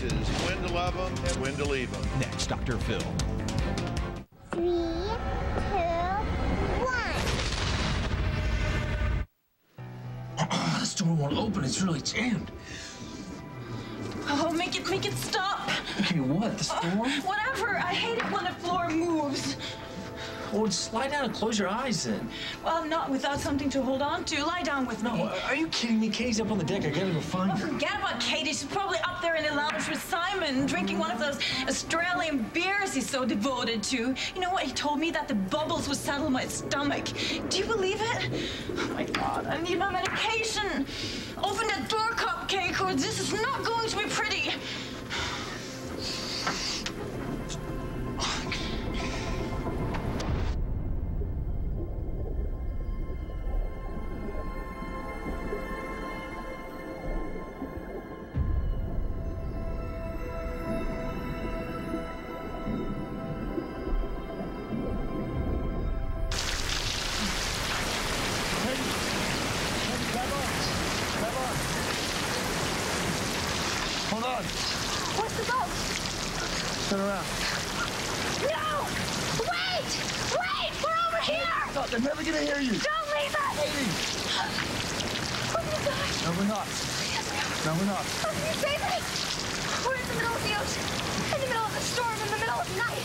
choices, when to love them and when to leave them. Next, Dr. Phil. 3, 2, 1. This door won't open. It's really jammed. Oh, make it stop. Okay, what? This door? Whatever. I hate it when the floor moves. Oh, just lie down and close your eyes then. Well, not without something to hold on to. Lie down with me. No, are you kidding me? Katie's up on the deck. I gotta go find her. Forget about Katie. She's probably up there in the lounge with Simon, drinking one of those Australian beers he's so devoted to. You know what? He told me that the bubbles would settle my stomach. Do you believe it? Oh, my God. I need my medication. Open that door, Cupcake, or this is not going to be pretty. Hold on. What's the boat? Turn around. No! Wait! Wait! We're over here! Stop. They're never gonna hear you. Don't leave us! Katie. Oh my God! No, we're not. Yes, we are. No, we're not. Oh, can you save me? We're in the middle of the ocean, in the middle of the storm, in the middle of the night.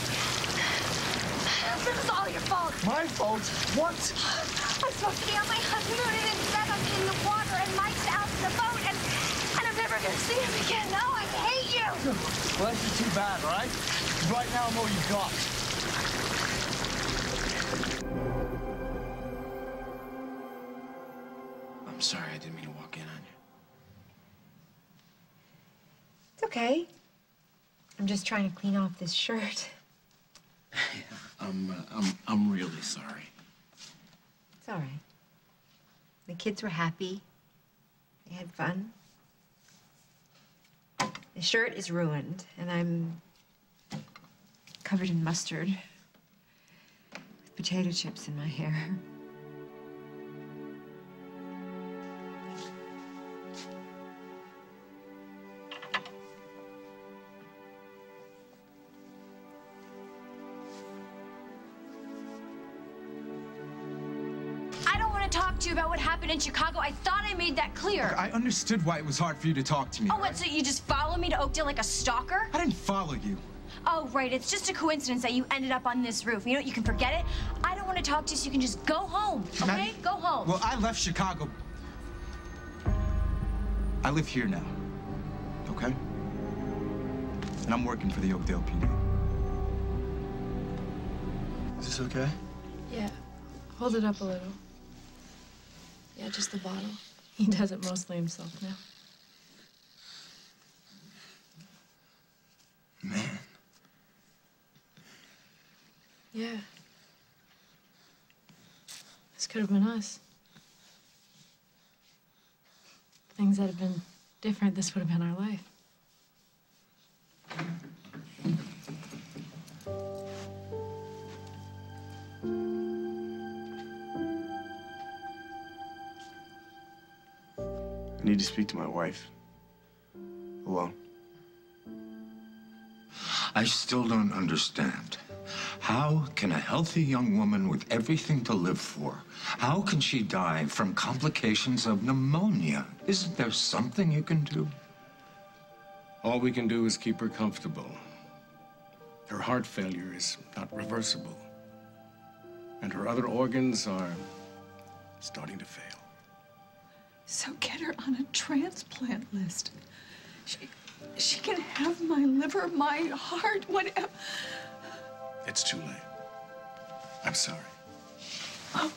This is all your fault. My fault? What? I'm supposed to be on my honeymoon, and instead I'm in the water, and Mike's out in the boat, and I'm never gonna see him again. No, I hate you. Well, that's just too bad, all right? Right now, I'm all you got. I'm sorry, I didn't mean to walk in on you. It's okay. I'm just trying to clean off this shirt. I'm really sorry. It's all right. The kids were happy. They had fun. The shirt is ruined, and I'm covered in mustard with potato chips in my hair. Talk to you about what happened in Chicago. I thought I made that clear. I understood why it was hard for you to talk to me. Oh, what, so you just follow me to Oakdale like a stalker? I didn't follow you. Oh, right, it's just a coincidence that you ended up on this roof. You know what, you can forget it. I don't want to talk to you, so you can just go home, okay? Maddie, go home. Well, I left Chicago. I live here now, okay? And I'm working for the Oakdale PD. Is this okay? Yeah. Hold it up a little. Yeah, just the bottle. He does it mostly himself now. Man. Yeah. This could have been us. Things that have been different, this would have been our life. I need to speak to my wife. Alone. I still don't understand. How can a healthy young woman with everything to live for, how can she die from complications of pneumonia? Isn't there something you can do? All we can do is keep her comfortable. Her heart failure is not reversible. And her other organs are starting to fail. So get her on a transplant list. She can have my liver, my heart, whatever. It's too late. I'm sorry. Oh.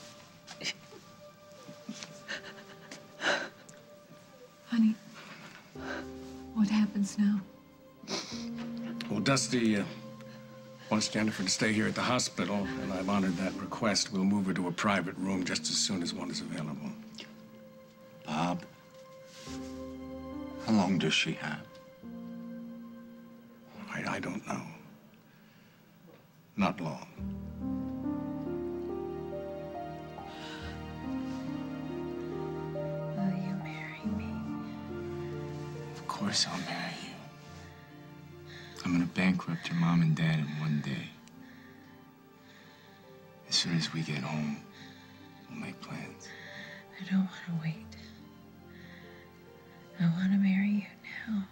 Honey, what happens now? Well, Dusty wants Jennifer to stay here at the hospital, and I've honored that request. We'll move her to a private room just as soon as one is available. Bob, how long does she have? I don't know. Not long. Will you marry me? Of course I'll marry you. I'm gonna bankrupt your mom and dad in one day. As soon as we get home, we'll make plans. I don't want to wait. I want to marry you now.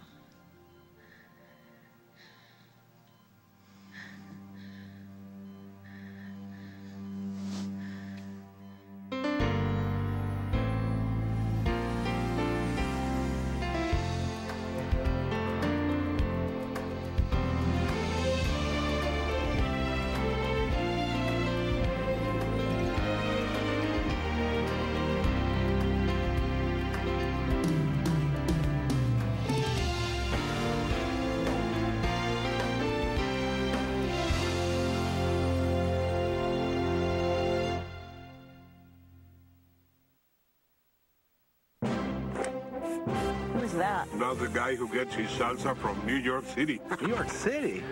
Who's that? That's the guy who gets his salsa from New York City. New York City?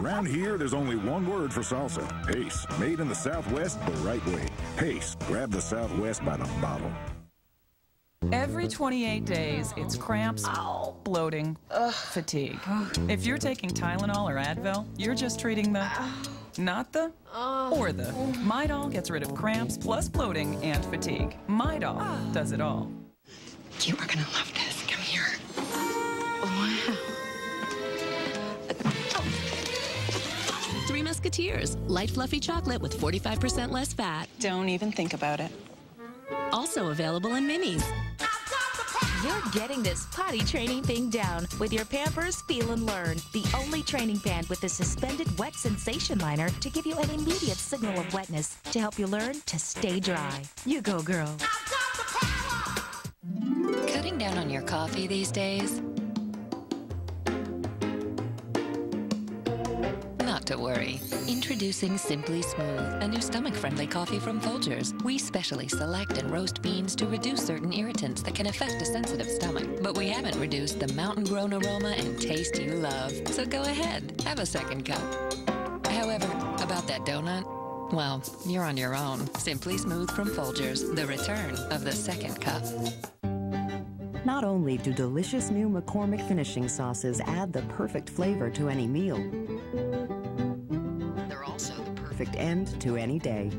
Around here, there's only one word for salsa. Pace. Made in the Southwest the right way. Pace. Grab the Southwest by the bottle. Every 28 days, it's cramps, bloating, fatigue. If you're taking Tylenol or Advil, you're just treating the, not the, or the. Midol gets rid of cramps plus bloating and fatigue. Midol does it all. You are gonna love this. Come here. Wow. Three Musketeers. Light, fluffy chocolate with 45% less fat. Don't even think about it. Also available in minis. You're getting this potty training thing down with your Pampers Feel and Learn, the only training pant with a suspended wet sensation liner to give you an immediate signal of wetness to help you learn to stay dry. You go, girl. Cutting down on your coffee these days? Not to worry. Introducing Simply Smooth, a new stomach-friendly coffee from Folgers. We specially select and roast beans to reduce certain irritants that can affect a sensitive stomach. But we haven't reduced the mountain-grown aroma and taste you love. So go ahead, have a second cup. However, about that donut, well, you're on your own. Simply Smooth from Folgers, the return of the second cup. Not only do delicious new McCormick finishing sauces add the perfect flavor to any meal, they're also the perfect end to any day.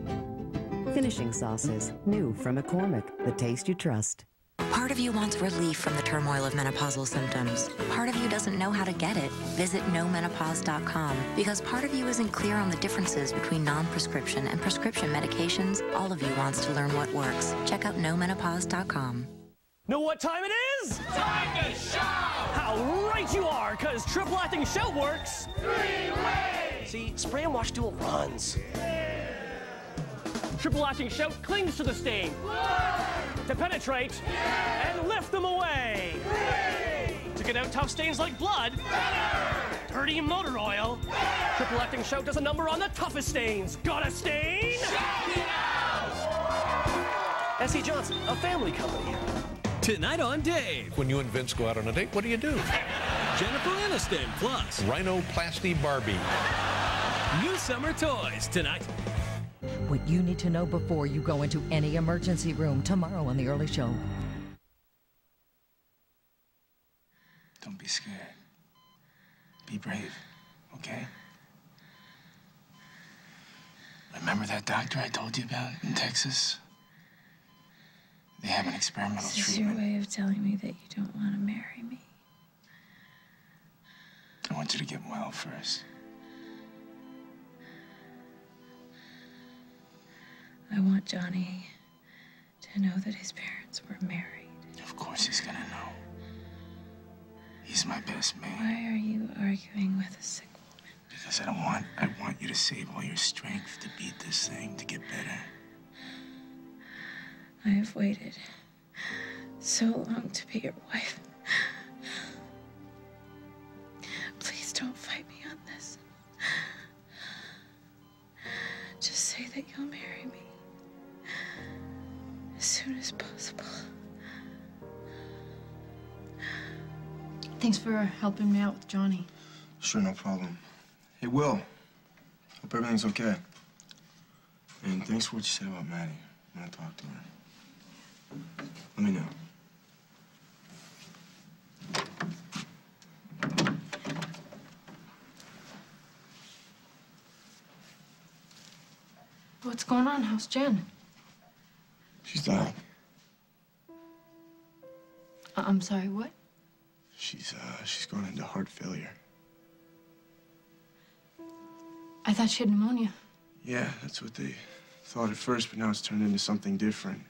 Finishing sauces, new from McCormick, the taste you trust. Part of you wants relief from the turmoil of menopausal symptoms. Part of you doesn't know how to get it. Visit nomenopause.com. Because part of you isn't clear on the differences between non-prescription and prescription medications, all of you wants to learn what works. Check out nomenopause.com. Know what time it is? Time to shout! How right you are, because triple acting shout works 3 ways! See, spray and wash dual runs. Triple acting shout clings to the stain. 1. To penetrate. And lift them away. 3. To get out tough stains like blood. Dirty motor oil. Triple acting shout does a number on the toughest stains. Got a stain? Shout it out! S.C. Johnson, a family company. Tonight on Dave. When you and Vince go out on a date, what do you do? Jennifer Aniston plus Rhinoplasty Barbie. New summer toys tonight. What you need to know before you go into any emergency room tomorrow on The Early Show. Don't be scared. Be brave, okay? Remember that doctor I told you about in Texas? They have an experimental This is treatment. your way of telling me that you don't want to marry me. I want you to get well first. I want Johnny to know that his parents were married. Of course he's gonna know. He's my best man. Why are you arguing with a sick woman? Because I want you to save all your strength to beat this thing, to get better. I have waited so long to be your wife. Please don't fight me on this. Just say that you'll marry me as soon as possible. Thanks for helping me out with Johnny. Sure, no problem. Hey, Will. Hope everything's okay. And thanks for what you said about Maddie. I'm gonna talk to her. Let me know. What's going on? How's Jen? She's dying. I'm sorry, what? She's gone into heart failure. I thought she had pneumonia. Yeah, that's what they thought at first, but now it's turned into something different.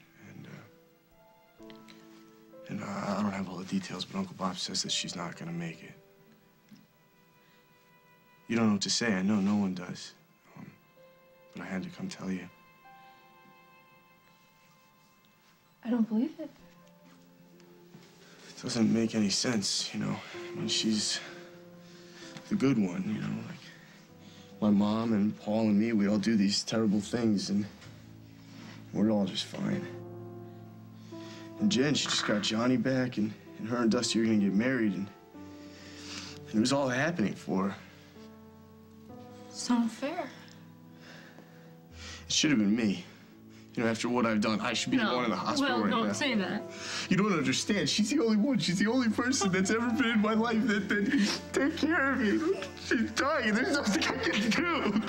And I don't have all the details, but Uncle Bob says that she's not gonna make it. You don't know what to say. I know no one does. But I had to come tell you. I don't believe it. It doesn't make any sense, you know. I mean, she's the good one, you know. Like, my mom and Paul and me, we all do these terrible things, and we're all just fine. And Jen, she just got Johnny back, and her and Dusty are gonna get married, and it was all happening for her. It's not fair. It should have been me. You know, after what I've done, I should be the one in the hospital right now. Well, don't say that. You don't understand. She's the only one. She's the only person that's ever been in my life that take care of me. She's dying. There's nothing I can do.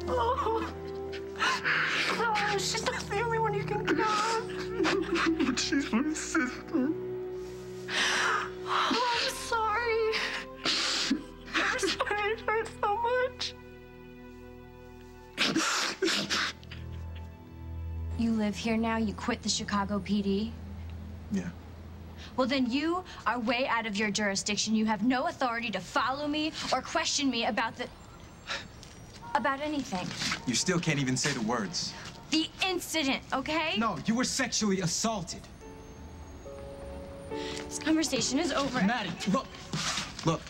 Oh, she's not the only one you can count on. But she's my sister. Oh, I'm sorry. I'm sorry it hurts so much. You live here now? You quit the Chicago PD? Yeah. Well, then you are way out of your jurisdiction. You have no authority to follow me or question me about anything. You still can't even say the words. The incident, okay? No, you were sexually assaulted. This conversation is over. Maddie, look. Look.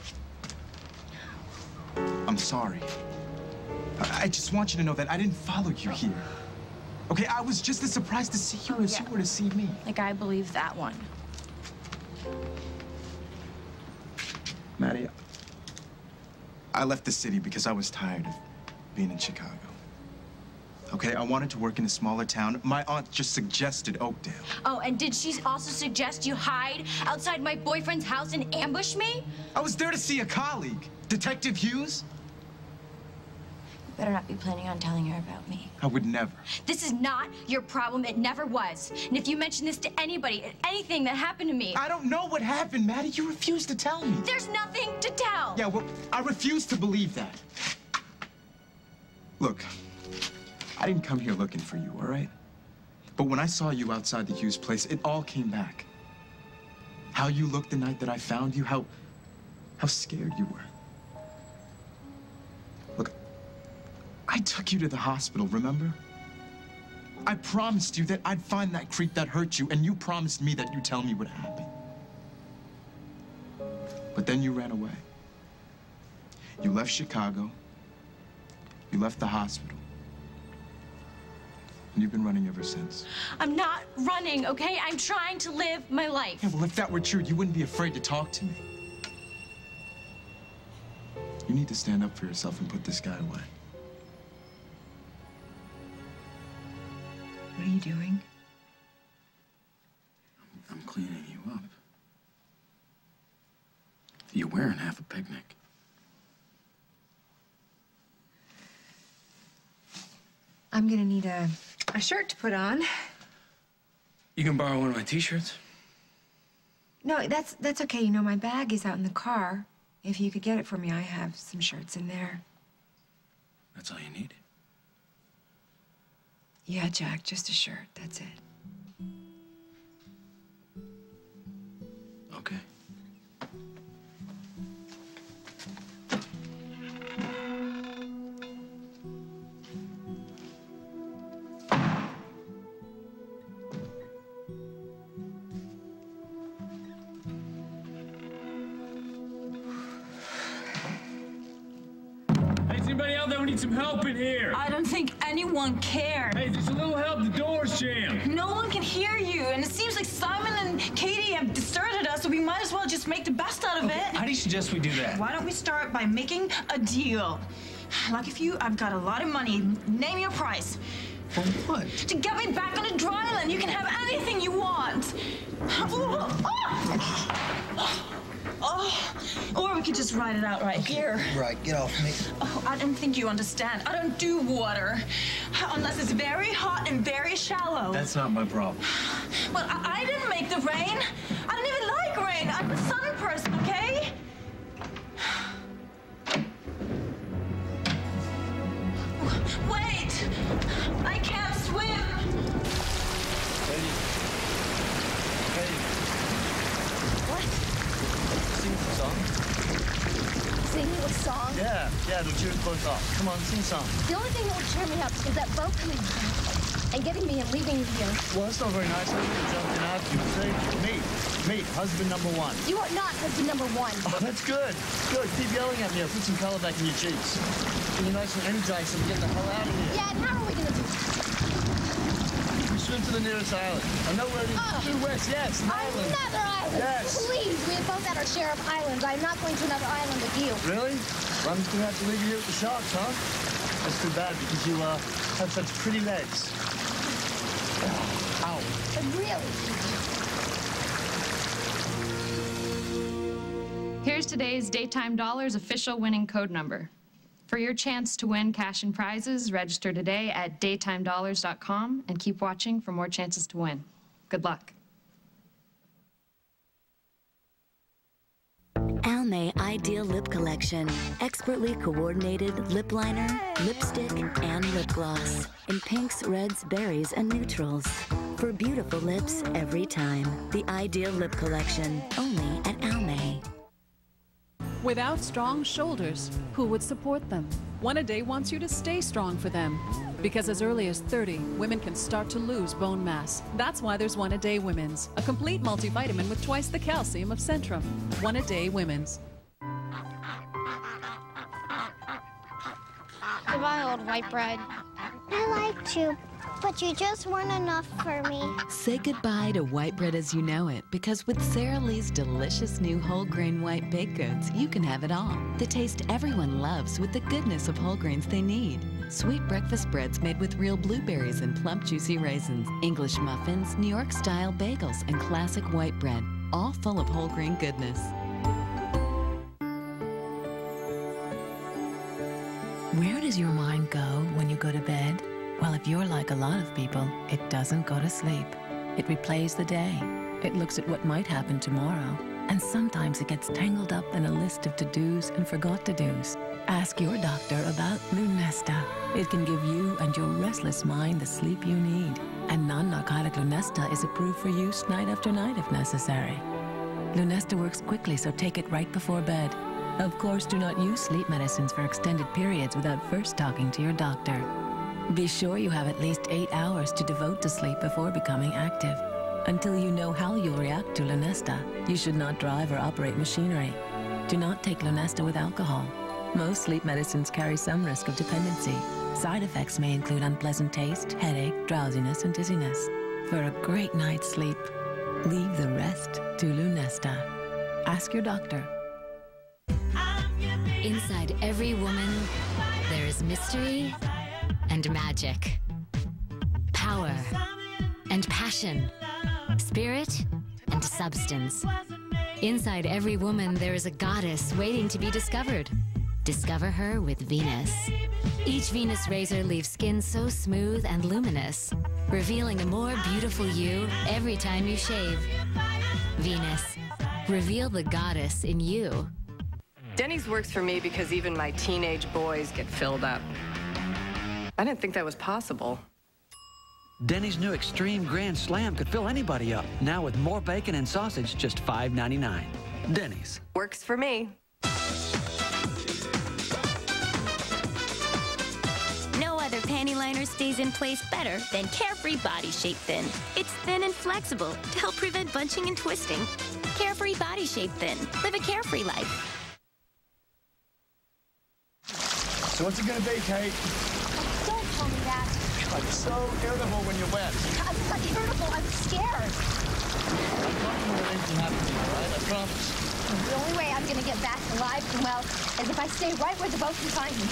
I'm sorry. I just want you to know that I didn't follow you here. Okay, I was just as surprised to see you as you were to see me. Like, I believe that one. Maddie, I left the city because I was tired of being in Chicago. Okay, I wanted to work in a smaller town. My aunt just suggested Oakdale. Oh, and did she also suggest you hide outside my boyfriend's house and ambush me? I was there to see a colleague, Detective Hughes. You better not be planning on telling her about me. I would never. This is not your problem. It never was. And if you mention this to anybody, anything that happened to me... I don't know what happened, Maddie. You refused to tell me. There's nothing to tell. Yeah, well, I refuse to believe that. Look, I didn't come here looking for you, all right? But when I saw you outside the Hughes place, it all came back. How you looked the night that I found you, how scared you were. Look, I took you to the hospital, remember? I promised you that I'd find that creep that hurt you, and you promised me that you'd tell me what happened. But then you ran away. You left Chicago. You left the hospital. And you've been running ever since. I'm not running, okay? I'm trying to live my life. Yeah, well, if that were true, you wouldn't be afraid to talk to me. You need to stand up for yourself and put this guy away. What are you doing? I'm cleaning you up. You're wearing half a picnic. I'm gonna need a shirt to put on. You can borrow one of my t-shirts. No, that's okay. You know, my bag is out in the car. If you could get it for me, I have some shirts in there. That's all you need. Yeah, Jack, just a shirt. That's it. Okay. Anybody out there who needs some help in here? I don't think anyone cares. Hey, just a little help. The door's jammed. No one can hear you, and it seems like Simon and Katie have deserted us, so we might as well just make the best out of it. How do you suggest we do that? Why don't we start by making a deal? Lucky for you, I've got a lot of money. Name your price. For what? To get me back on a dry land, you can have anything you want. Or we could just ride it out right here. Right, get off me. Oh, I don't think you understand. I don't do water unless it's very hot and very shallow. That's not my problem. Well, I didn't make the rain. I don't even like rain. I'm a sun person, okay? Wait! I can't swim! Katie. What? Sing a song. Sing a song? Yeah, it'll cheer us both up. Come on, sing a song. The only thing that will cheer me up is that boat coming and getting me and leaving me here. Well, that's not very nice. I would have jumped in after you. Say, me, husband number one. You are not husband number one. Oh, that's good. Good. Keep yelling at me. I'll put some color back in your cheeks. You're nice and energized, so we get the hell out of here. Yeah, and how are we going to do this? We swim to the nearest island. I know where it is. Due west, yes, an island. Another island. Yes. Please, we have both had our share of islands. I'm not going to another island with you. Really? Well, I'm just going to have to leave you here with the sharks, huh? That's too bad because you have such pretty legs. Ow. But really? Here's today's Daytime Dollars official winning code number. For your chance to win cash and prizes, register today at daytimedollars.com and keep watching for more chances to win. Good luck. Almay Ideal Lip Collection. Expertly coordinated lip liner, lipstick, and lip gloss. In pinks, reds, berries, and neutrals. For beautiful lips every time. The Ideal Lip Collection. Only at Almay. Without strong shoulders, who would support them? One A Day wants you to stay strong for them. Because as early as 30, women can start to lose bone mass. That's why there's One A Day Women's, a complete multivitamin with twice the calcium of Centrum. One A Day Women's. Goodbye, old white bread. I liked you, but you just weren't enough for me. Say goodbye to white bread as you know it, because with Sara Lee's delicious new whole grain white baked goods, you can have it all. The taste everyone loves with the goodness of whole grains they need. Sweet breakfast breads made with real blueberries and plump juicy raisins, English muffins, New York style bagels, and classic white bread, all full of whole grain goodness. Where does your mind go when you go to bed? Well, if you're like a lot of people, it doesn't go to sleep. It replays the day. It looks at what might happen tomorrow. And sometimes it gets tangled up in a list of to-dos and forgot-to-dos. Ask your doctor about Lunesta. It can give you and your restless mind the sleep you need. And non-narcotic Lunesta is approved for use night after night if necessary. Lunesta works quickly, so take it right before bed. Of course, do not use sleep medicines for extended periods without first talking to your doctor. Be sure you have at least 8 hours to devote to sleep before becoming active. Until you know how you'll react to Lunesta, you should not drive or operate machinery. Do not take Lunesta with alcohol. Most sleep medicines carry some risk of dependency. Side effects may include unpleasant taste, headache, drowsiness, and dizziness. For a great night's sleep, leave the rest to Lunesta. Ask your doctor. Inside every woman, there is mystery and magic, power and passion, spirit and substance. Inside every woman, there is a goddess waiting to be discovered. Discover her with Venus. Each Venus razor leaves skin so smooth and luminous, revealing a more beautiful you every time you shave. Venus, reveal the goddess in you. Denny's works for me because even my teenage boys get filled up. I didn't think that was possible. Denny's new Extreme Grand Slam could fill anybody up. Now with more bacon and sausage, just $5.99. Denny's. Works for me. No other panty liner stays in place better than Carefree Body Shape Thin. It's thin and flexible to help prevent bunching and twisting. Carefree Body Shape Thin. Live a carefree life. So what's it gonna be, Kate? Don't tell me that. God, you're so irritable when you're wet. I'm not irritable. I'm scared. I'm not gonna let anything happen to you, all right? I promise. The only way I'm going to get back alive and well is if I stay right where the boat can find me.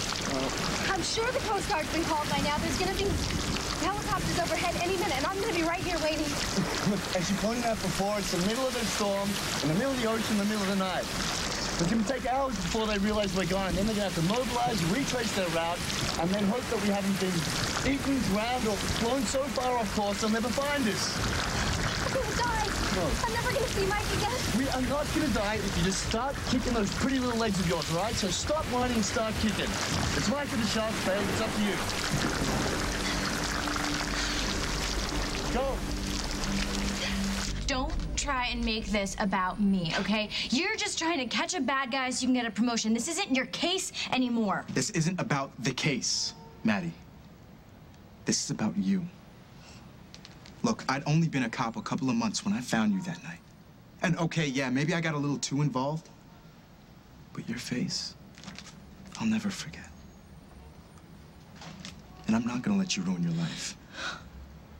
I'm sure the Coast Guard's been called by now. There's going to be helicopters overhead any minute, and I'm going to be right here waiting. Look, as you pointed out before, it's the middle of a storm, in the middle of the ocean, in the middle of the night. It's going to take hours before they realize we're gone. Then they're going to have to mobilize, retrace their route, and then hope that we haven't been eaten, drowned, or flown so far off course they'll never find us. I'm gonna die. No. I'm never gonna see Mike again. We are not going to die if you just start kicking those pretty little legs of yours, right? So stop whining and start kicking. It's Mike and the Sharks, babe. It's up to you. Go. Don't try and make this about me, okay? You're just trying to catch a bad guy so you can get a promotion. This isn't your case anymore. This isn't about the case, Maddie. This is about you. Look, I'd only been a cop a couple of months when I found you that night. And okay, yeah, maybe I got a little too involved. But your face, I'll never forget. And I'm not gonna let you ruin your life.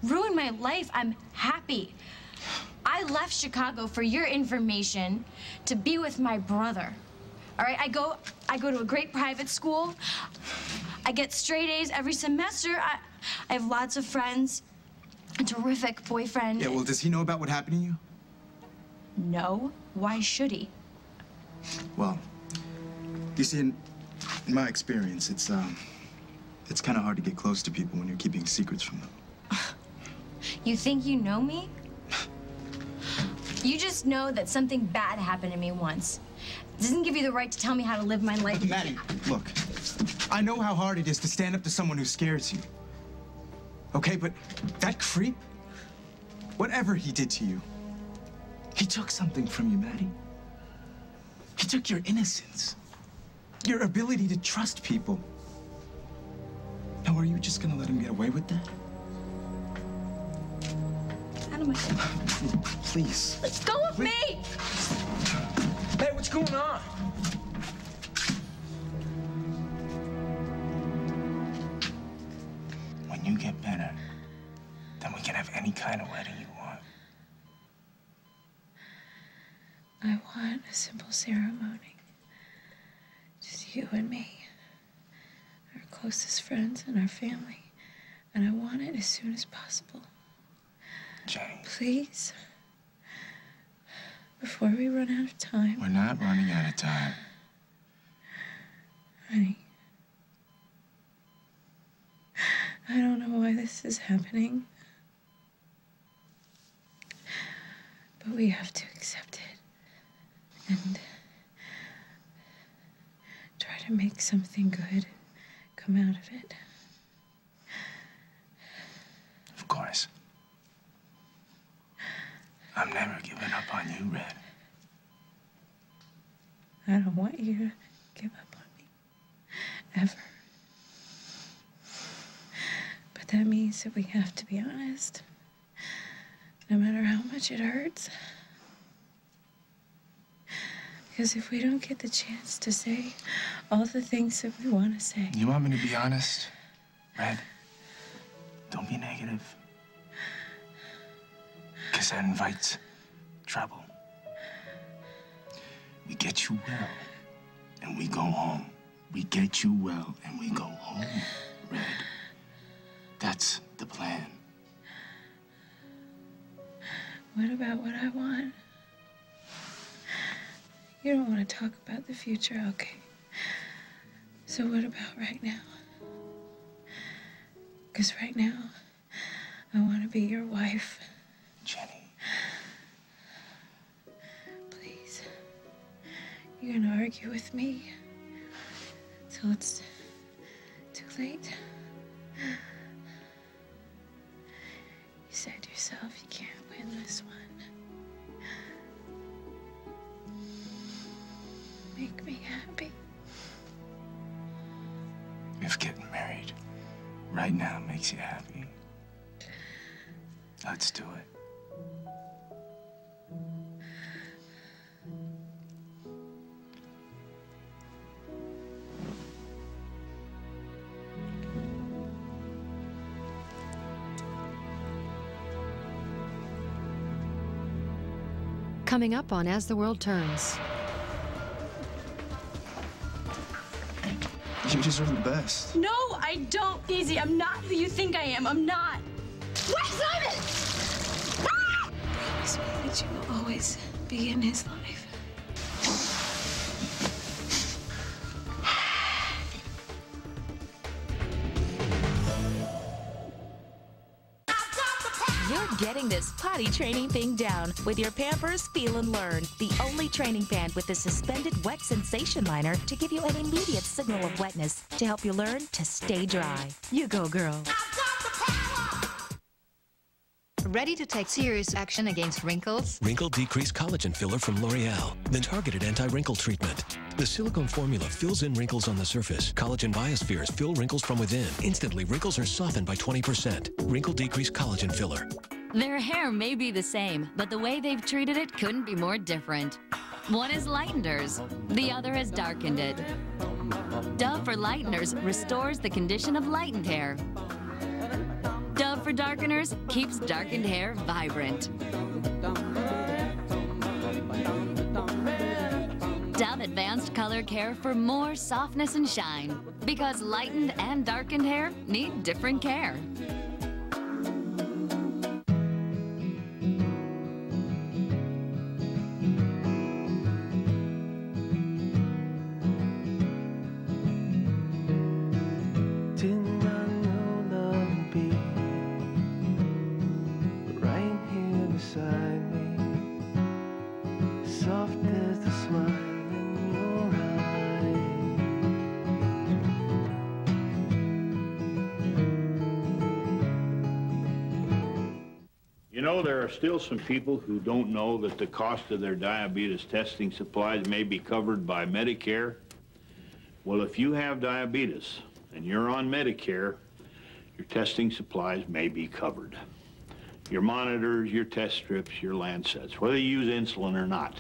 Ruin my life? I'm happy. I left Chicago for your information to be with my brother. All right, I go to a great private school. I get straight A's every semester. I have lots of friends. A terrific boyfriend. Yeah, well, does he know about what happened to you? No. Why should he? Well, you see, in my experience, it's kind of hard to get close to people when you're keeping secrets from them. You think you know me? You just know that something bad happened to me once. It doesn't give you the right to tell me how to live my life. Maddie, look, I know how hard it is to stand up to someone who scares you. Okay, but that creep, whatever he did to you, he took something from you, Maddie. He took your innocence, your ability to trust people. Now, are you just gonna let him get away with that? Out of my way. Please. Go with me! Hey, what's going on? When you get better, then we can have any kind of wedding you want. I want a simple ceremony. Just you and me. Our closest friends and our family. And I want it as soon as possible. Jenny. Please. Before we run out of time. We're not running out of time. Honey. I don't know why this is happening. But we have to accept it. And try to make something good come out of it. Of course. I'm never giving up on you, Red. I don't want you to give up on me. Ever. But that means that we have to be honest. No matter how much it hurts. Because if we don't get the chance to say all the things that we want to say. You want me to be honest, Red? Don't be negative. Because that invites trouble. We get you well, and we go home. We get you well, and we go home, Red. That's the plan. What about what I want? You don't want to talk about the future, okay? So what about right now? Because right now, I want to be your wife. Jenny. Please. You're gonna argue with me till it's too late. You said yourself you can't win this one. Make me happy. If getting married right now makes you happy, let's do it. Coming up on As the World Turns. You deserve the best. No, I don't, Easy. I'm not who you think I am. I'm not. What, Simon? Promise me that you will always be in his life. Start getting this potty training thing down with your Pampers Feel and Learn, the only training pant with the suspended wet sensation liner to give you an immediate signal of wetness to help you learn to stay dry. You go, girl. Ready to take serious action against wrinkles? Wrinkle Decrease Collagen Filler from L'Oreal. The targeted anti-wrinkle treatment. The silicone formula fills in wrinkles on the surface. Collagen biospheres fill wrinkles from within. Instantly, wrinkles are softened by 20%. Wrinkle Decrease Collagen Filler. Their hair may be the same, but the way they've treated it couldn't be more different. One has lightened hers, the other has darkened it. Dove for Lighteners restores the condition of lightened hair. Dove for Darkeners keeps darkened hair vibrant. Dove Advanced Color Care for more softness and shine. Because lightened and darkened hair need different care. You know, there are still some people who don't know that the cost of their diabetes testing supplies may be covered by Medicare. Well, if you have diabetes and you're on Medicare, your testing supplies may be covered. Your monitors, your test strips, your Lancets, whether you use insulin or not.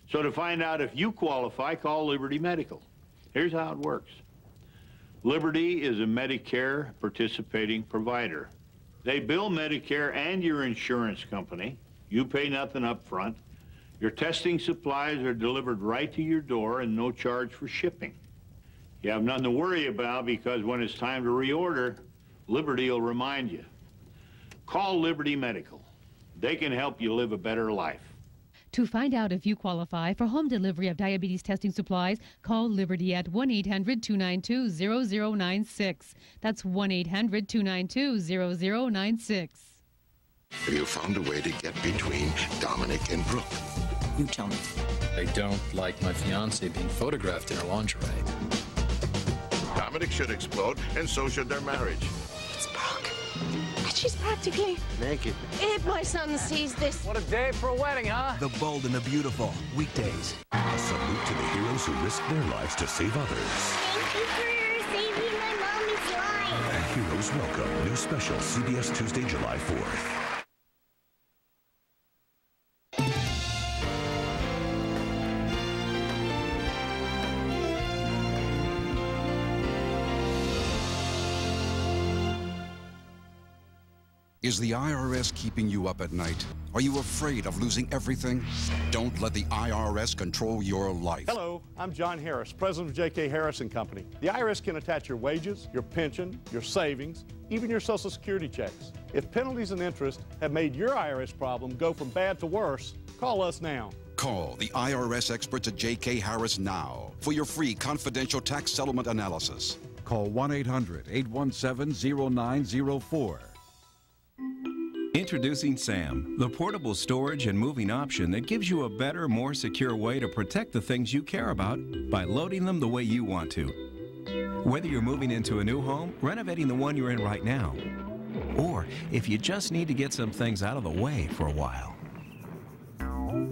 So to find out if you qualify, call Liberty Medical. Here's how it works. Liberty is a Medicare participating provider. They bill Medicare and your insurance company. You pay nothing up front. Your testing supplies are delivered right to your door and no charge for shipping. You have nothing to worry about because when it's time to reorder, Liberty will remind you. Call Liberty Medical. They can help you live a better life. To find out if you qualify for home delivery of diabetes testing supplies, call Liberty at 1-800-292-0096. That's 1-800-292-0096. Have you found a way to get between Dominic and Brooke? You tell me. I don't like my fiancée being photographed in her lingerie. Dominic should explode, and so should their marriage. It's Brooke. She's practically naked. If my son sees this. What a day for a wedding, huh? The Bold and the Beautiful, weekdays. A salute to the heroes who risk their lives to save others. Thank you for saving my mommy's life. A Hero's Welcome, new special, CBS Tuesday, July 4th. Is the IRS keeping you up at night? Are you afraid of losing everything? Don't let the IRS control your life. Hello, I'm John Harris, president of J.K. Harris & Company. The IRS can attach your wages, your pension, your savings, even your Social Security checks. If penalties and interest have made your IRS problem go from bad to worse, call us now. Call the IRS experts at J.K. Harris now for your free confidential tax settlement analysis. Call 1-800-817-0904. Introducing SAM, the portable storage and moving option that gives you a better, more secure way to protect the things you care about by loading them the way you want to. Whether you're moving into a new home, renovating the one you're in right now, or if you just need to get some things out of the way for a while.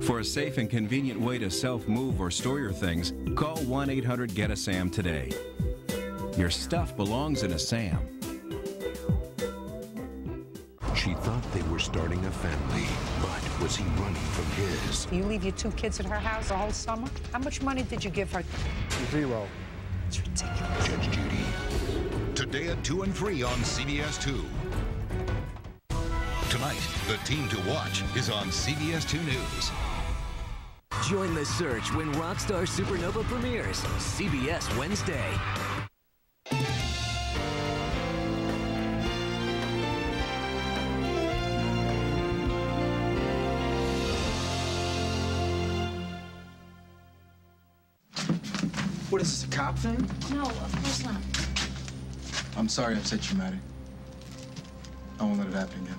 For a safe and convenient way to self-move or store your things, call 1-800-GET-A-SAM today. Your stuff belongs in a SAM. She thought they were starting a family, but was he running from his? You leave your two kids at her house the whole summer? How much money did you give her? Zero. It's ridiculous. Judge Judy. Today at 2 and 3 on CBS 2. Tonight, the team to watch is on CBS 2 News. Join the search when Rockstar Supernova premieres, CBS Wednesday. What is this, a cop thing? No, of course not. I'm sorry I upset you, Maddie. I won't let it happen again.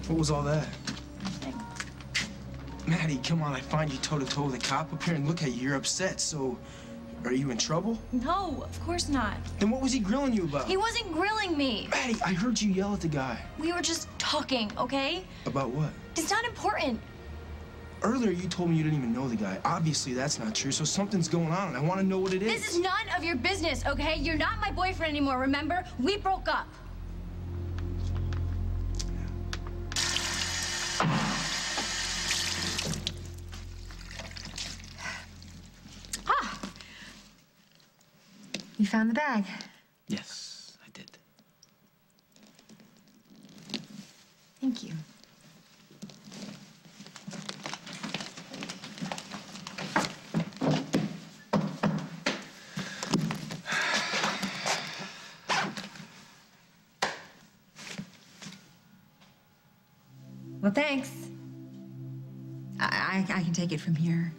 What was all that? Nothing. Maddie, come on, I find you toe-to-toe with a cop up here, and look at you, you're upset, so... Are you in trouble? No, of course not. Then what was he grilling you about? He wasn't grilling me. Maddie, I heard you yell at the guy. We were just talking, okay? About what? It's not important. Earlier, you told me you didn't even know the guy. Obviously, that's not true, so something's going on, and I want to know what it is. This is none of your business, okay? You're not my boyfriend anymore, remember? We broke up. Ah! You found the bag? Yes, I did. Thank you. Well, thanks. I can take it from here.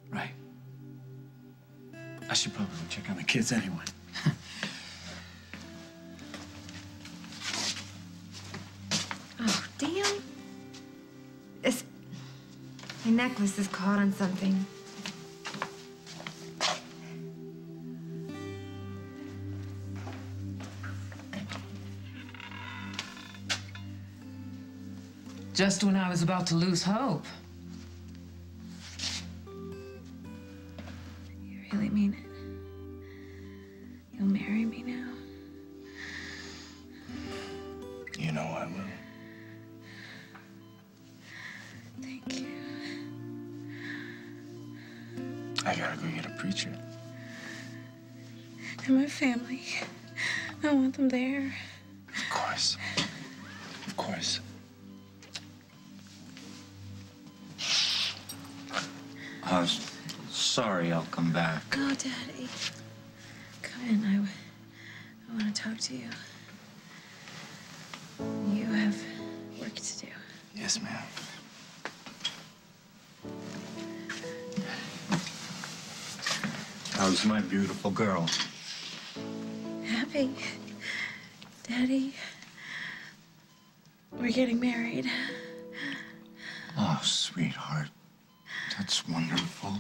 Right. I should probably check on the kids anyway. Oh, damn. My necklace is caught on something. Just when I was about to lose hope. You really mean it? You'll marry me now? You know I will. Thank you. I gotta go get a preacher. And my family. I want them there. Of course. Of course. Sorry, I'll come back. Oh, Daddy. Come in. I want to talk to you. You have work to do. Yes, ma'am. How's my beautiful girl? Happy. Daddy. We're getting married. Oh, sweetheart. That's wonderful.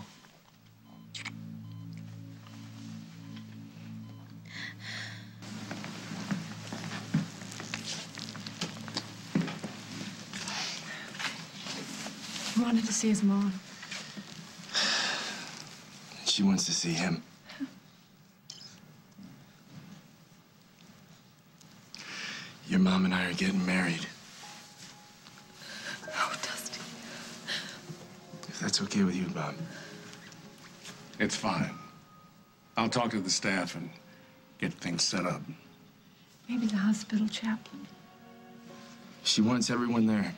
He wanted to see his mom. She wants to see him. Your mom and I are getting married. Oh, Dusty. If that's okay with you, Bob. It's fine. I'll talk to the staff and get things set up. Maybe the hospital chaplain. She wants everyone there.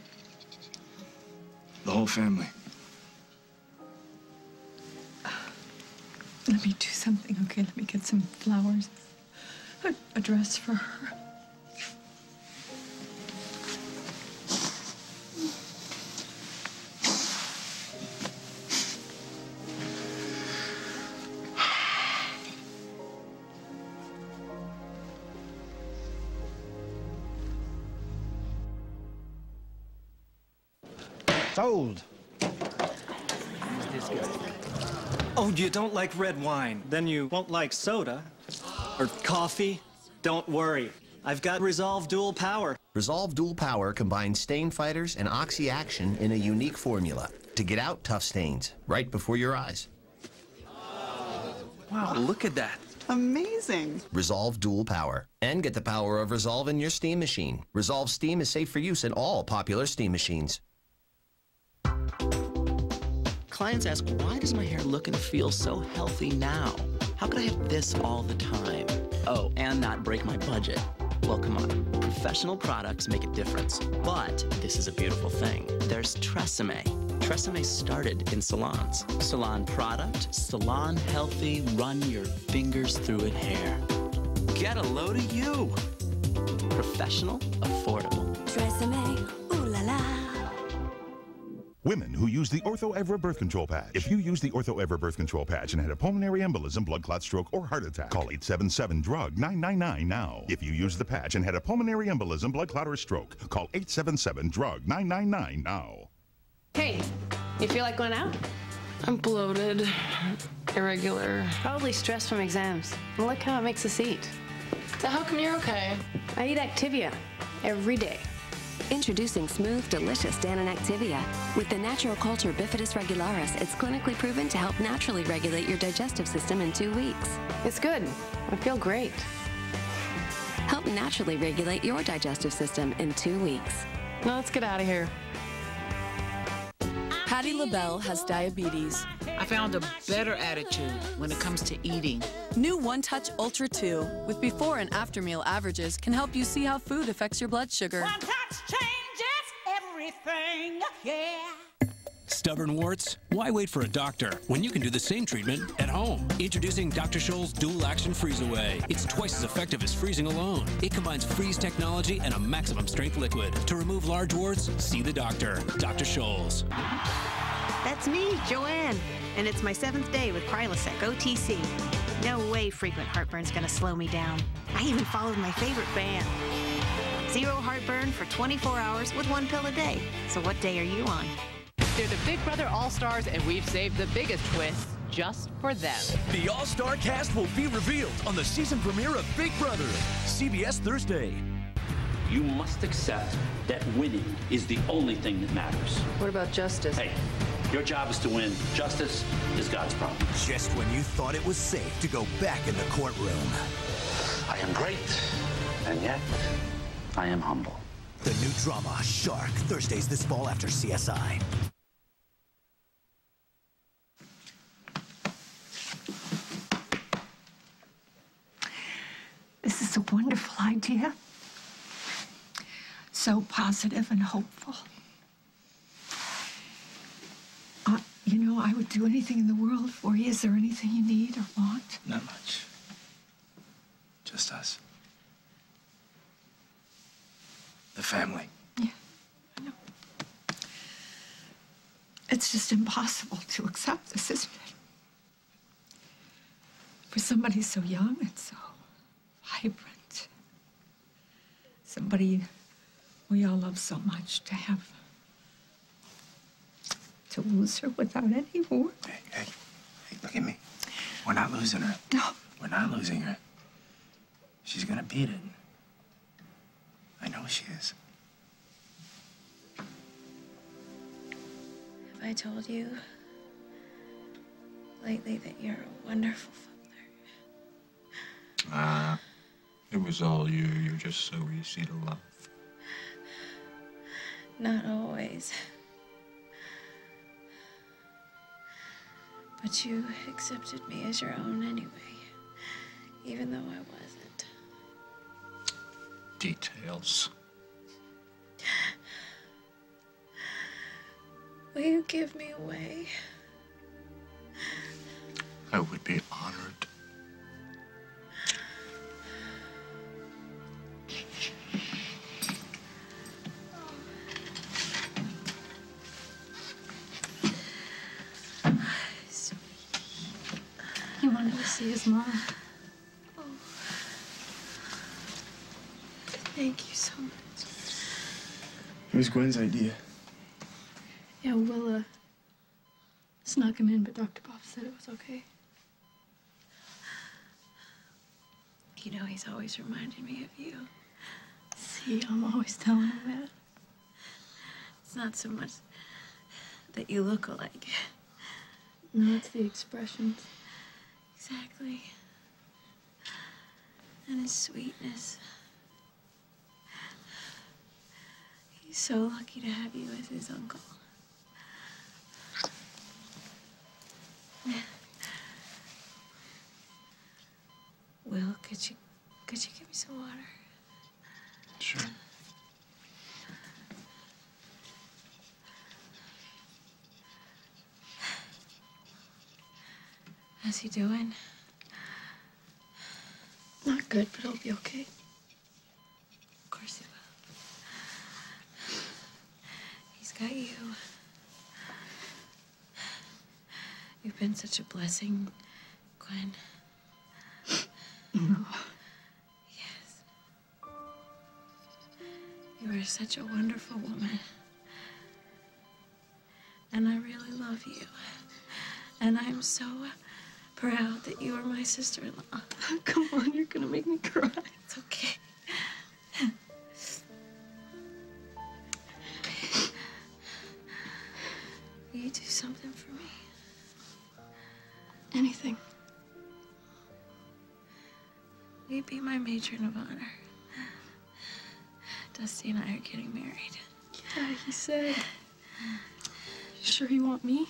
The whole family. Let me do something, okay? Let me get some flowers. A dress for her. Sold. Oh, you don't like red wine. Then you won't like soda. Or coffee. Don't worry. I've got Resolve Dual Power. Resolve Dual Power combines stain fighters and oxy-action in a unique formula to get out tough stains right before your eyes. Wow, look at that. Amazing. Resolve Dual Power. And get the power of Resolve in your steam machine. Resolve Steam is safe for use in all popular steam machines. Clients ask, why does my hair look and feel so healthy now? How could I have this all the time? Oh, and not break my budget. Well, come on. Professional products make a difference. But this is a beautiful thing. There's Tresemme. Tresemme started in salons. Salon product, salon healthy, run your fingers through it hair. Get a load of you. Professional, affordable. Tresemme, ooh la la. Women who use the Ortho-Evra birth control patch. If you use the Ortho-Evra birth control patch and had a pulmonary embolism, blood clot, stroke, or heart attack, call 877-DRUG-999 now. If you use the patch and had a pulmonary embolism, blood clot, or stroke, call 877-DRUG-999 now. Hey, you feel like going out? I'm bloated, irregular. Probably stress from exams. And look how it makes us eat. So how come you're okay? I eat Activia every day. Introducing smooth, delicious Dannon Activia. With the natural culture Bifidus regularis, it's clinically proven to help naturally regulate your digestive system in 2 weeks. It's good. I feel great. Help naturally regulate your digestive system in 2 weeks. Now let's get out of here. Patti LaBelle has diabetes. I found a better attitude when it comes to eating. New One Touch Ultra 2 with before and after meal averages can help you see how food affects your blood sugar. One touch changes everything, yeah. Stubborn warts? Why wait for a doctor when you can do the same treatment at home? Introducing Dr. Scholl's Dual Action Freeze Away. It's twice as effective as freezing alone. It combines freeze technology and a maximum strength liquid. To remove large warts, see the doctor. Dr. Scholl's. That's me, Joanne. And it's my 7th day with Prilosec OTC. No way frequent heartburn's gonna slow me down. I even followed my favorite band. 0 heartburn for 24 hours with 1 pill a day. So what day are you on? They're the Big Brother All-Stars, and we've saved the biggest twists just for them. The All-Star cast will be revealed on the season premiere of Big Brother, CBS Thursday. You must accept that winning is the only thing that matters. What about justice? Hey, your job is to win. Justice is God's problem. Just when you thought it was safe to go back in the courtroom. I am great, and yet I am humble. The new drama, Shark, Thursdays this fall after CSI. This is a wonderful idea. So positive and hopeful. You know, I would do anything in the world for you. Is there anything you need or want? Not much. Just us. The family. Yeah, I know. It's just impossible to accept this, isn't it? For somebody so young and so vibrant. Somebody we all love so much, to lose her without any warning. Hey, look at me. We're not losing her. No. We're not losing her. She's gonna beat it. I know she is. Have I told you lately that you're a wonderful father? It was all you. You're just so easy to love. Not always. But you accepted me as your own anyway, even though I wasn't. Details. Will you give me away? I would be honored. He wanted to see his mom. Oh. Thank you so much. It was Gwen's idea. Yeah, we'll, snuck him in, but Dr. Bob said it was okay. You know, he's always reminded me of you. See, I'm always telling him that. It's not so much that you look alike. No, it's the expressions. Exactly. And his sweetness. He's so lucky to have you as his uncle. Will, could you give me some water? Sure. How's he doing? Not good, but he'll be okay. Of course he will. He's got you. You've been such a blessing, Gwen. No. Yes. You are such a wonderful woman. And I really love you. And I'm so proud that you are my sister-in-law. Come on, you're gonna make me cry. It's okay. Will you do something for me? Anything. Will you be my matron of honor? Dusty and I are getting married. Yeah, he said. You sure you want me?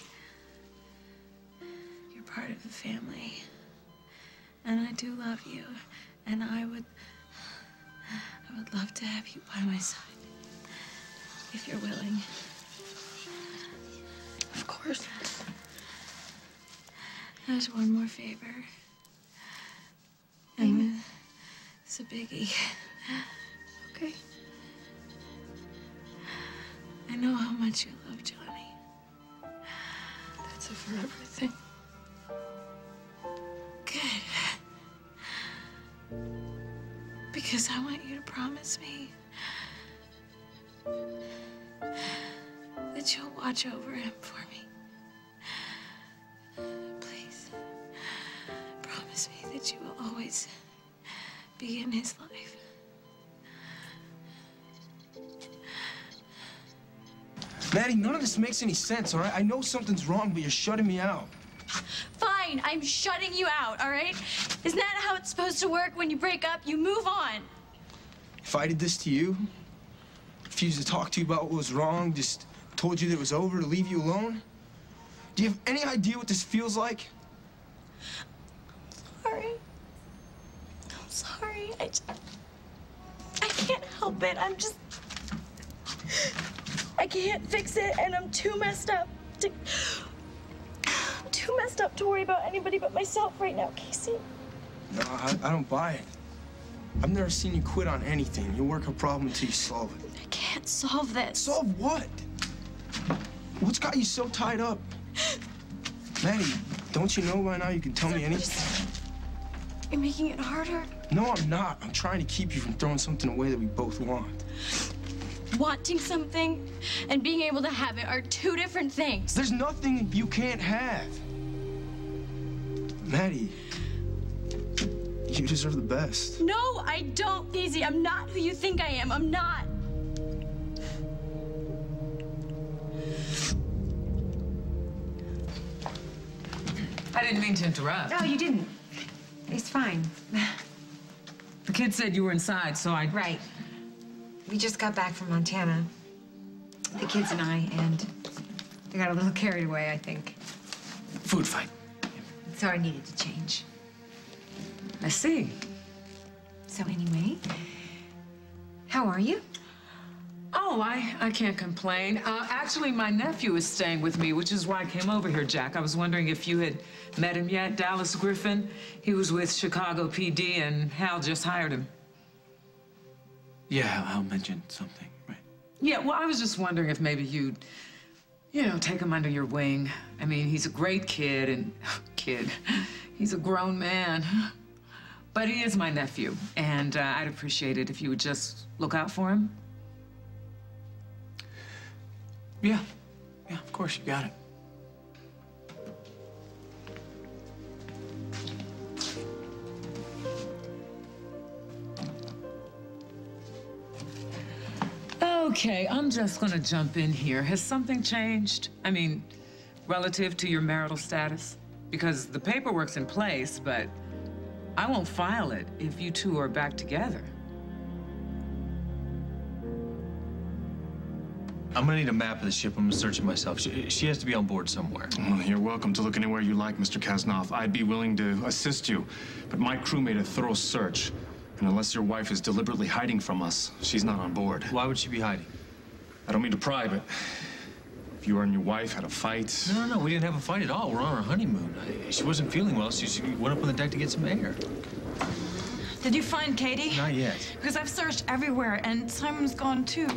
You're part of the family. And I do love you. And I would love to have you by my side. If you're willing. Of course. There's one more favor. And it's a biggie. Okay. I know how much you love Johnny. That's a forever thing. Good. Because I want you to promise me that you'll watch over him for me. Please. Promise me that you will always be in his life. Maddie, none of this makes any sense, all right? I know something's wrong, but you're shutting me out. Fine, I'm shutting you out, all right? Isn't that how it's supposed to work? When you break up, you move on. If I did this to you, refused to talk to you about what was wrong, just told you that it was over to leave you alone, do you have any idea what this feels like? Sorry. I'm sorry. I can't help it. I can't fix it, and I'm too messed up to worry about anybody but myself right now, Casey. No, I don't buy it. I've never seen you quit on anything. You work a problem until you solve it. I can't solve this. Solve what? What's got you so tied up? Maddie, don't you know by now you can tell me anything? You're making it harder. No, I'm not. I'm trying to keep you from throwing something away that we both want. Wanting something and being able to have it are two different things. There's nothing you can't have. Maddie, you deserve the best. No, I don't, Casey. I'm not who you think I am. I'm not. I didn't mean to interrupt. No, you didn't. It's fine. The kid said you were inside, so I... Right. We just got back from Montana, the kids and I, and they got a little carried away, I think. Food fight. So I needed to change. I see. So anyway, how are you? Oh, I can't complain. Actually, my nephew is staying with me, which is why I came over here, Jack. I was wondering if you had met him yet, Dallas Griffin. He was with Chicago PD, and Hal just hired him. Yeah, I'll mention something, right? Yeah, well, I was just wondering if maybe you'd, take him under your wing. I mean, he's a great kid, and he's a grown man. But he is my nephew, and I'd appreciate it if you would just look out for him. Yeah, of course, you got it. Okay, I'm just gonna jump in here. Has something changed? I mean, relative to your marital status? Because the paperwork's in place, but I won't file it if you two are back together. I'm gonna need a map of the ship. I'm gonna search it myself. She has to be on board somewhere. Well, you're welcome to look anywhere you like, Mr. Kasnoff. I'd be willing to assist you, but my crew made a thorough search. And unless your wife is deliberately hiding from us, she's not on board. Why would she be hiding? I don't mean to pry, but if you and your wife had a fight... No, we didn't have a fight at all. We're on our honeymoon. She wasn't feeling well, so she went up on the deck to get some air. Did you find Katie? Not yet. Because I've searched everywhere, and Simon's gone too.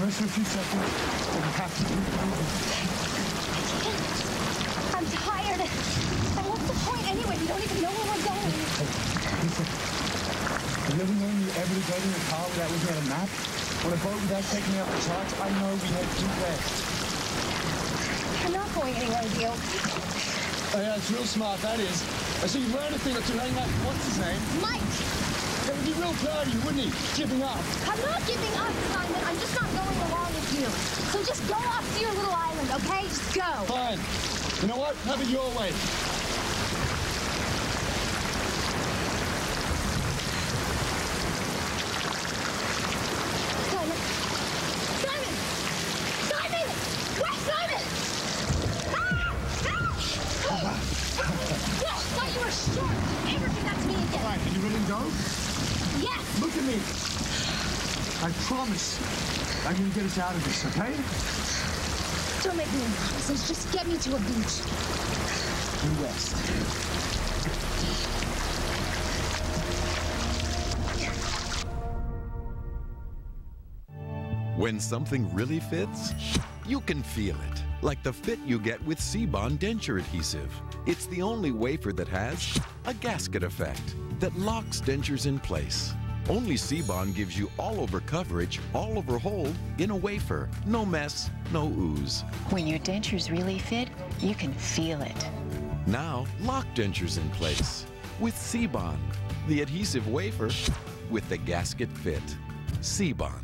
rest for a few seconds. We have to keep moving. I'm tired. And what's the point anyway? We don't even know where we're going. Listen, have you ever known you ever to go to a car without looking at a map? On a boat without checking out the charts? I know we head due west. I'm not going anywhere with you. Oh yeah, it's real smart, that is. I see you learn a thing or two hanging out. What's his name? Mike! That would be real proud of you, wouldn't he? Giving up. I'm not giving up, Simon. I'm just not going along with you. So just go off to your little island, okay? Just go. Fine. You know what? Have it your way. Simon! Simon! Simon! Where's Simon? No, I thought you were short. Never do that to me again. All right, are you ready to go? Yes. Look at me. I promise I can get us out of this, okay? Don't make me any promises. Just get me to a beach. Due west. When something really fits, you can feel it. Like the fit you get with C-Bond denture adhesive. It's the only wafer that has a gasket effect that locks dentures in place. Only C-Bond gives you all-over coverage, all-over hold in a wafer. No mess, no ooze. When your dentures really fit, you can feel it. Now, lock dentures in place with C-Bond, the adhesive wafer with the gasket fit. C-Bond.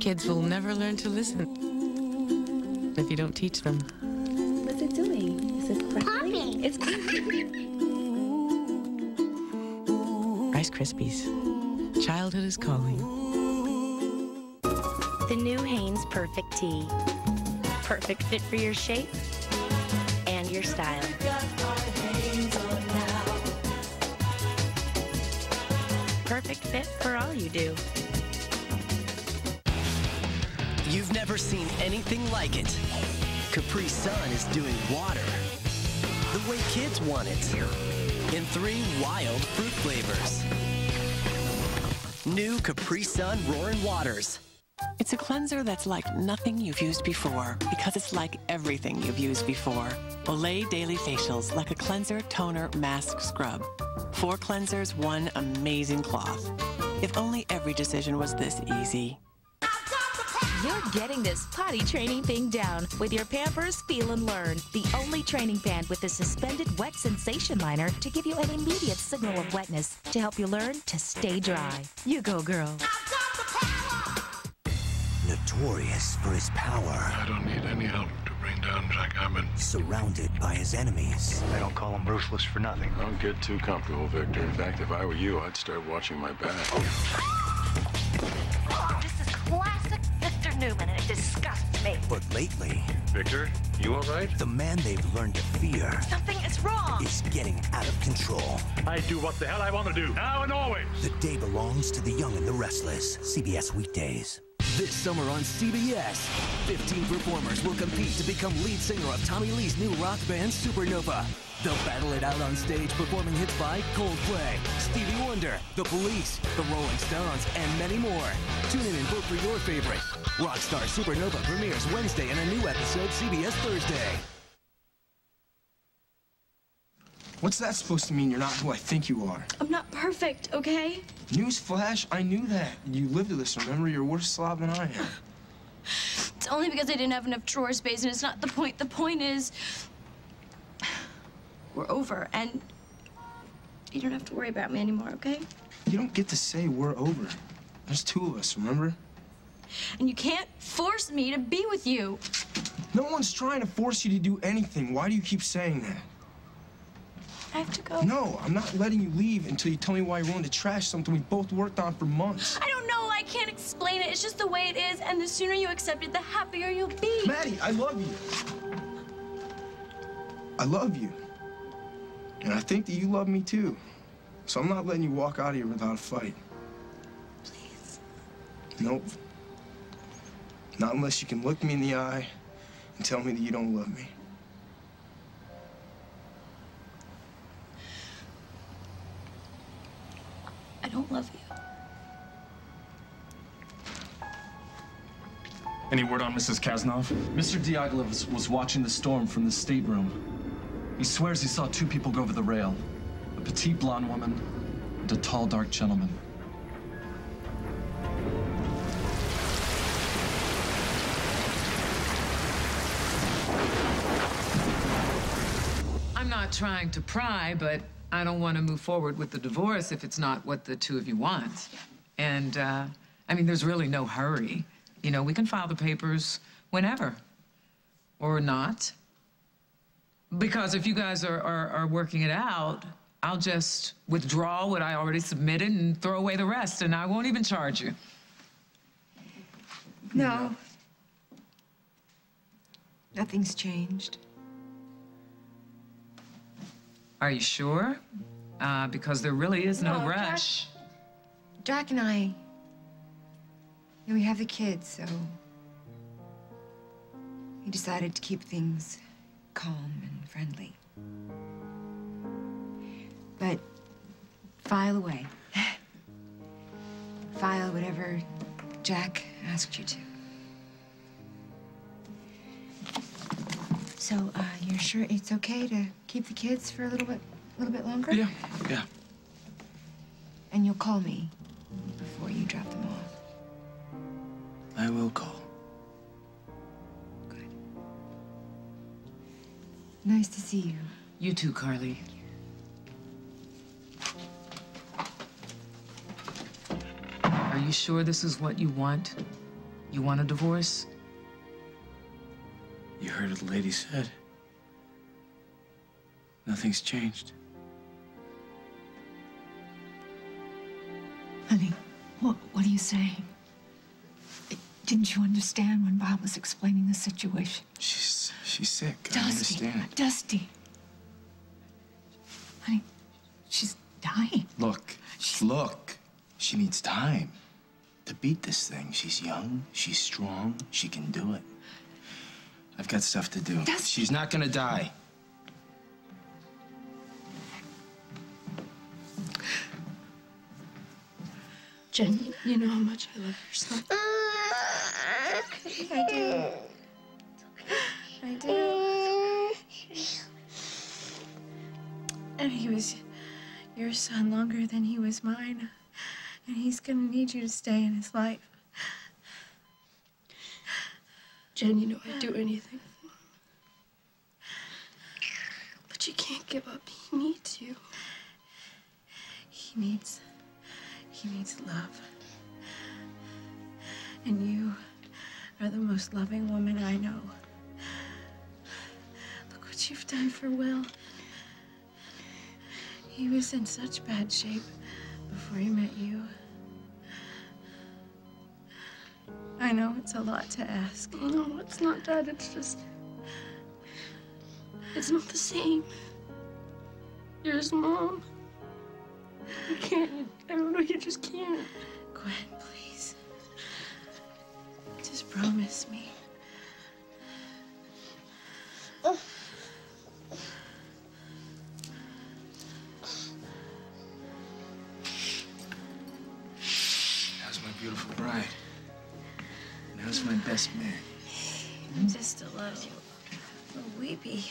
Kids will never learn to listen if you don't teach them. What's it doing? Is it crackling? It's Rice Krispies. Childhood is calling. The new Hanes Perfect Tee. Perfect fit for your shape and your style. Perfect fit for all you do. You've never seen anything like it. Capri Sun is doing water the way kids want it, in 3 wild fruit flavors. New Capri Sun Roaring Waters. It's a cleanser that's like nothing you've used before because it's like everything you've used before. Olay Daily Facials, like a cleanser, toner, mask, scrub. 4 cleansers, 1 amazing cloth. If only every decision was this easy. You're getting this potty training thing down with your Pampers Feel and Learn, the only training pad with a suspended wet sensation liner to give you an immediate signal of wetness to help you learn to stay dry. You go, girl. Notorious for his power. I don't need any help to bring down Jack Abbott. Surrounded by his enemies. They don't call him ruthless for nothing. Don't get too comfortable, Victor. In fact, if I were you, I'd start watching my back. This is classic Mr. Newman, and it disgusts me. But lately... Victor, you all right? The man they've learned to fear... Something is wrong. ...is getting out of control. I do what the hell I want to do, now and always. The day belongs to the young and the restless. CBS Weekdays. This summer on CBS, 15 performers will compete to become lead singer of Tommy Lee's new rock band, Supernova. They'll battle it out on stage performing hits by Coldplay, Stevie Wonder, The Police, The Rolling Stones, and many more. Tune in and vote for your favorite. Rockstar Supernova premieres Wednesday and a new episode CBS Thursday. What's that supposed to mean? You're not who I think you are. I'm not perfect, okay? Newsflash, I knew that. You lived with this, remember? You're worse slob than I am. It's only because I didn't have enough drawer space, and it's not the point. The point is... we're over, and you don't have to worry about me anymore, okay? You don't get to say we're over. There's 2 of us, remember? And you can't force me to be with you. No one's trying to force you to do anything. Why do you keep saying that? I have to go. No, I'm not letting you leave until you tell me why you're willing to trash something we both worked on for months. I don't know. I can't explain it. It's just the way it is, and the sooner you accept it, the happier you'll be. Maddie, I love you. I love you. And I think that you love me, too. So I'm not letting you walk out of here without a fight. Please. Nope. Not unless you can look me in the eye and tell me that you don't love me. I don't love you. Any word on Mrs. Kasnov? Mr. Diaghilev was watching the storm from the stateroom. He swears he saw two people go over the rail. A petite blonde woman and a tall, dark gentleman. I'm not trying to pry, but I don't want to move forward with the divorce if it's not what the two of you want. And, I mean, there's really no hurry. You know, we can file the papers whenever. Or not. Because if you guys are working it out, I'll just withdraw what I already submitted and throw away the rest, and I won't even charge you. No. Nothing's changed. Are you sure? Because there really is no rush. Jack and I, we have the kids, so we decided to keep things calm and friendly. But file away. File whatever Jack asked you to. So, you're sure it's okay to keep the kids for a little bit longer? Yeah. And you'll call me before you drop them off. I will call. Good. Nice to see you. You too, Carly. Are you sure this is what you want? You want a divorce? You heard what the lady said. Nothing's changed. Honey, what are you saying? Didn't you understand when Bob was explaining the situation? She's sick. Dusty, I understand. Dusty. Honey, she's dying. Look. She needs time to beat this thing. She's young. She's strong. She can do it. I've got stuff to do. Dusty. She's not gonna die. Jen, you know how much I love your son. I do. I do. And he was your son longer than he was mine. And he's gonna need you to stay in his life. Jen, you know I'd do anything. But you can't give up. He needs you. He needs love. And you are the most loving woman I know. Look what you've done for Will. He was in such bad shape before he met you. I know it's a lot to ask. No, it's not that. It's just... it's not the same. You're his mom. You can't. I don't know. You just can't. Gwen, please. Just promise me. How's my beautiful bride? And how's my best man? I'm just a little weepy.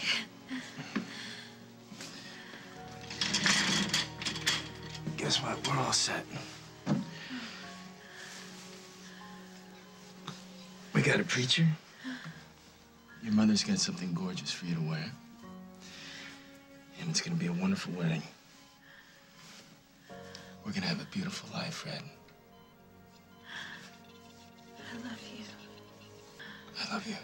Guess what? We're all set. We got a preacher. Your mother's got something gorgeous for you to wear. And it's gonna be a wonderful wedding. We're gonna have a beautiful life, Fred. I love you. I love you.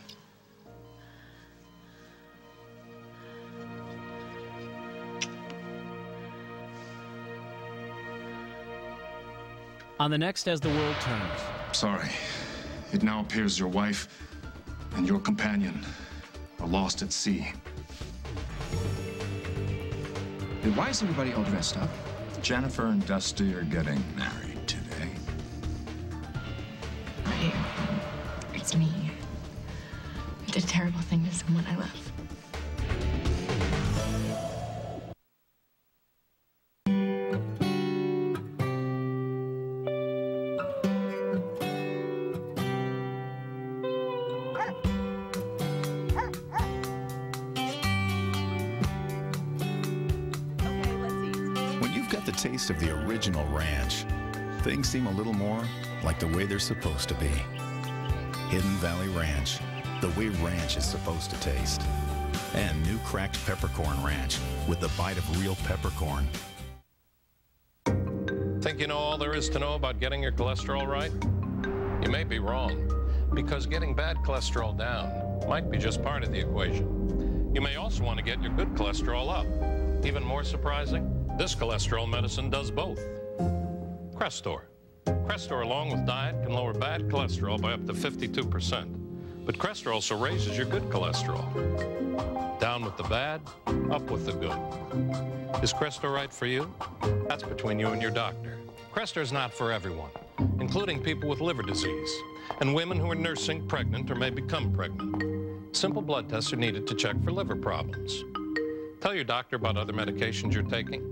On the next As the World Turns. Sorry. It now appears your wife and your companion are lost at sea. Hey, why is everybody all dressed up? Jennifer and Dusty are getting married today. It's me. terrible thing to someone I love. The taste of the original ranch. Things seem a little more like the way they're supposed to be. Hidden Valley Ranch, the way ranch is supposed to taste. And new cracked peppercorn ranch with the bite of real peppercorn. Think you know all there is to know about getting your cholesterol right? You may be wrong, because getting bad cholesterol down might be just part of the equation. You may also want to get your good cholesterol up. Even more surprising, this cholesterol medicine does both. Crestor. Crestor, along with diet, can lower bad cholesterol by up to 52%. But Crestor also raises your good cholesterol. Down with the bad, up with the good. Is Crestor right for you? That's between you and your doctor. Crestor is not for everyone, including people with liver disease and women who are nursing, pregnant, or may become pregnant. Simple blood tests are needed to check for liver problems. Tell your doctor about other medications you're taking,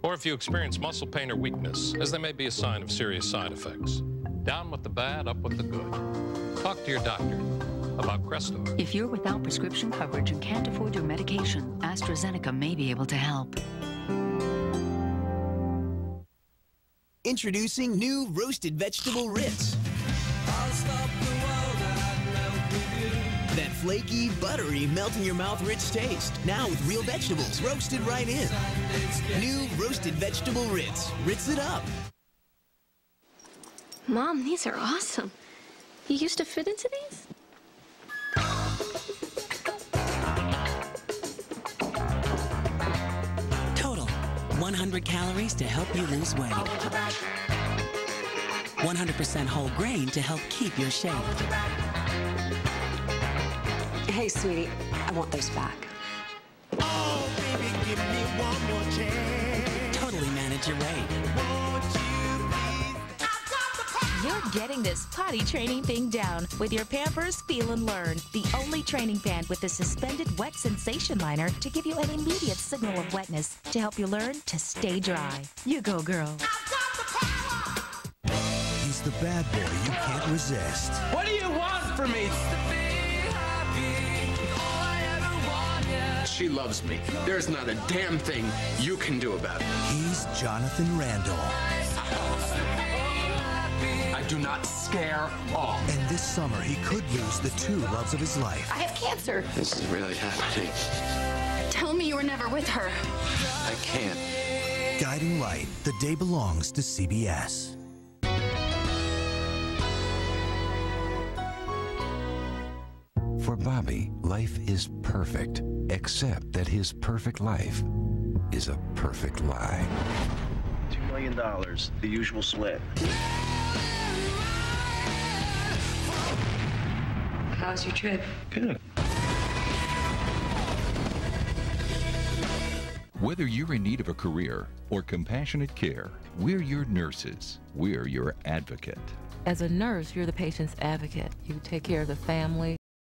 or if you experience muscle pain or weakness, as they may be a sign of serious side effects. Down with the bad, up with the good. Talk to your doctor about Crestor. If you're without prescription coverage and can't afford your medication, AstraZeneca may be able to help. Introducing new roasted vegetable Ritz. That flaky, buttery, melt-in-your-mouth rich taste. Now with real vegetables roasted right in. New roasted vegetable Ritz. Ritz it up. Mom, these are awesome. You used to fit into these? Total, 100 calories to help you lose weight. 100% whole grain to help keep your shape. Hey, sweetie, I want those back. Oh, baby, give me one more chance. Totally manage your weight. You're getting this potty training thing down with your Pampers Feel and Learn, the only training pant with a suspended wet sensation liner to give you an immediate signal of wetness to help you learn to stay dry. You go, girl. He's the bad boy you can't resist. What do you want from me? She loves me. There's not a damn thing you can do about it. He's Jonathan Randall. I do not scare off. And this summer, he could lose the two loves of his life. I have cancer. This is really happening. Tell me you were never with her. I can't. Guiding Light. The day belongs to CBS. For Bobby, life is perfect, except that his perfect life is a perfect lie. $2 million, the usual split. How was your trip? Good. Whether you're in need of a career or compassionate care, we're your nurses. We're your advocate. As a nurse, you're the patient's advocate. You take care of the family,